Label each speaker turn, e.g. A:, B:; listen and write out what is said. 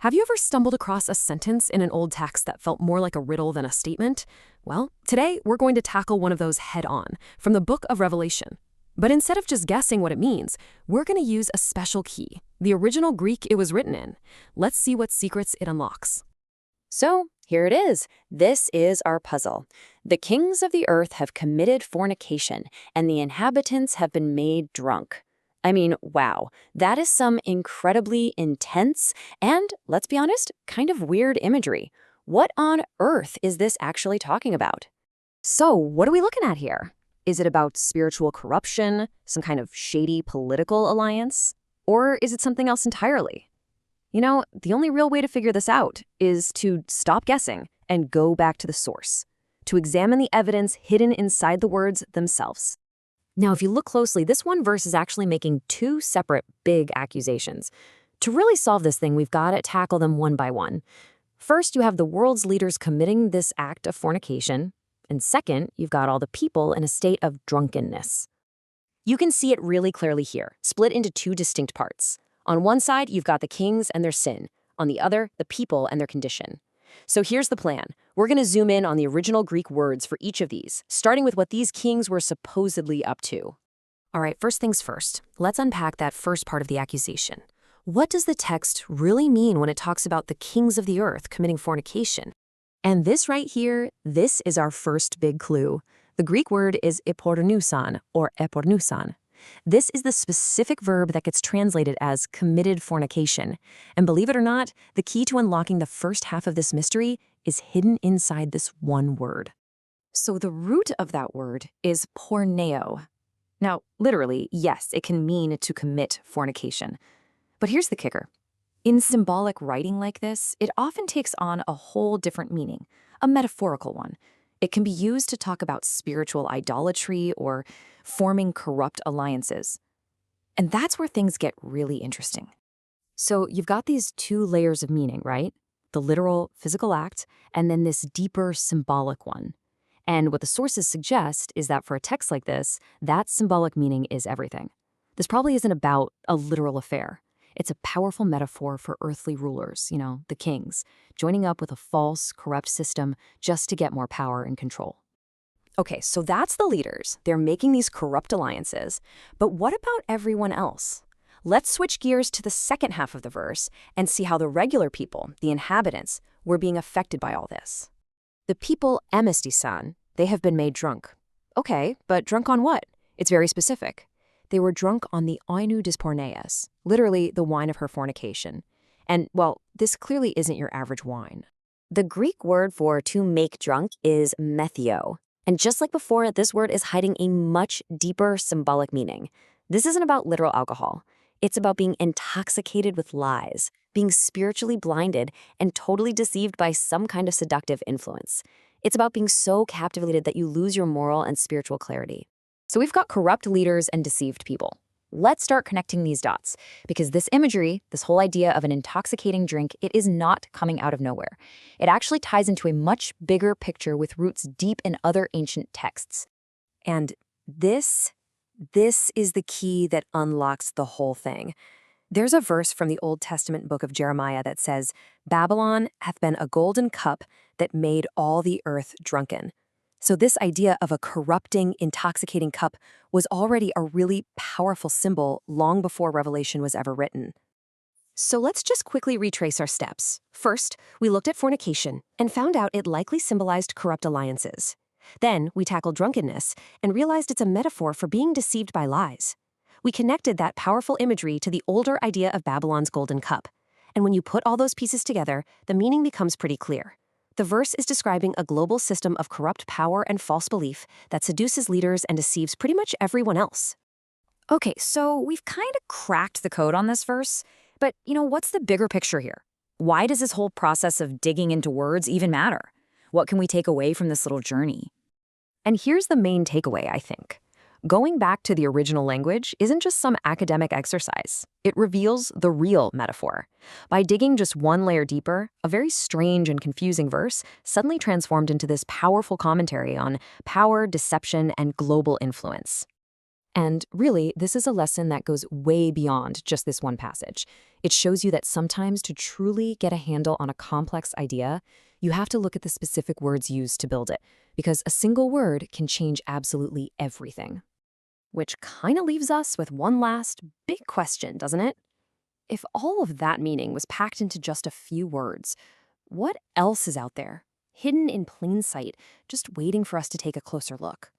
A: Have you ever stumbled across a sentence in an old text that felt more like a riddle than a statement? Well, today we're going to tackle one of those head-on from the book of Revelation. But instead of just guessing what it means, we're going to use a special key, the original Greek it was written in. Let's see what secrets it unlocks.
B: So, here it is. This is our puzzle. The kings of the earth have committed fornication, and the inhabitants have been made drunk. I mean, wow, that is some incredibly intense and, let's be honest, kind of weird imagery. What on earth is this actually talking about?
C: So, what are we looking at here? Is it about spiritual corruption, some kind of shady political alliance? Or is it something else entirely? You know, the only real way to figure this out is to stop guessing and go back to the source, to examine the evidence hidden inside the words themselves. Now, if you look closely, this one verse is actually making two separate big accusations. To really solve this thing, we've got to tackle them one by one. First, you have the world's leaders committing this act of fornication. And second, you've got all the people in a state of drunkenness. You can see it really clearly here, split into two distinct parts. On one side, you've got the kings and their sin. On the other, the people and their condition. So here's the plan. We're going to zoom in on the original Greek words for each of these, starting with what these kings were supposedly up to.
A: All right, first things first. Let's unpack that first part of the accusation. What does the text really mean when it talks about the kings of the earth committing fornication? And this right here, this is our first big clue. The Greek word is epornousan, or epornousan. This is the specific verb that gets translated as committed fornication. And believe it or not, the key to unlocking the first half of this mystery is hidden inside this one word.
C: So the root of that word is porneo. Now, literally, yes, it can mean to commit fornication. But here's the kicker. In symbolic writing like this, it often takes on a whole different meaning, a metaphorical one. It can be used to talk about spiritual idolatry or forming corrupt alliances. And that's where things get really interesting. So you've got these two layers of meaning, right? The literal physical act, and then this deeper symbolic one. And what the sources suggest is that for a text like this, that symbolic meaning is everything. This probably isn't about a literal affair. It's a powerful metaphor for earthly rulers, the kings, joining up with a false, corrupt system just to get more power and control. Okay, so that's the leaders. They're making these corrupt alliances. But what about everyone else? Let's switch gears to the second half of the verse and see how the regular people, the inhabitants, were being affected by all this. The people emestisan, they have been made drunk. Okay, but drunk on what? It's very specific. They were drunk on the oinu dis porneas, literally the wine of her fornication. And, well, this clearly isn't your average wine.
B: The Greek word for to make drunk is methio. And just like before, this word is hiding a much deeper symbolic meaning. This isn't about literal alcohol. It's about being intoxicated with lies, being spiritually blinded, and totally deceived by some kind of seductive influence. It's about being so captivated that you lose your moral and spiritual clarity. So we've got corrupt leaders and deceived people. Let's start connecting these dots, because this imagery, this whole idea of an intoxicating drink, it is not coming out of nowhere. It actually ties into a much bigger picture with roots deep in other ancient texts.
C: And this is the key that unlocks the whole thing. There's a verse from the Old Testament book of Jeremiah that says, "Babylon hath been a golden cup that made all the earth drunken." So this idea of a corrupting, intoxicating cup was already a really powerful symbol long before Revelation was ever written. So let's just quickly retrace our steps. First, we looked at fornication and found out it likely symbolized corrupt alliances. Then we tackled drunkenness and realized it's a metaphor for being deceived by lies. We connected that powerful imagery to the older idea of Babylon's golden cup. And when you put all those pieces together, the meaning becomes pretty clear. The verse is describing a global system of corrupt power and false belief that seduces leaders and deceives pretty much everyone else. Okay, so we've kind of cracked the code on this verse, but what's the bigger picture here? Why does this whole process of digging into words even matter? What can we take away from this little journey? And here's the main takeaway, I think. Going back to the original language isn't just some academic exercise. It reveals the real metaphor. By digging just one layer deeper, a very strange and confusing verse suddenly transformed into this powerful commentary on power, deception, and global influence.
A: And really, this is a lesson that goes way beyond just this one passage. It shows you that sometimes to truly get a handle on a complex idea, you have to look at the specific words used to build it, because a single word can change absolutely everything.
B: Which kind of leaves us with one last big question, doesn't it? If all of that meaning was packed into just a few words, what else is out there, hidden in plain sight, just waiting for us to take a closer look?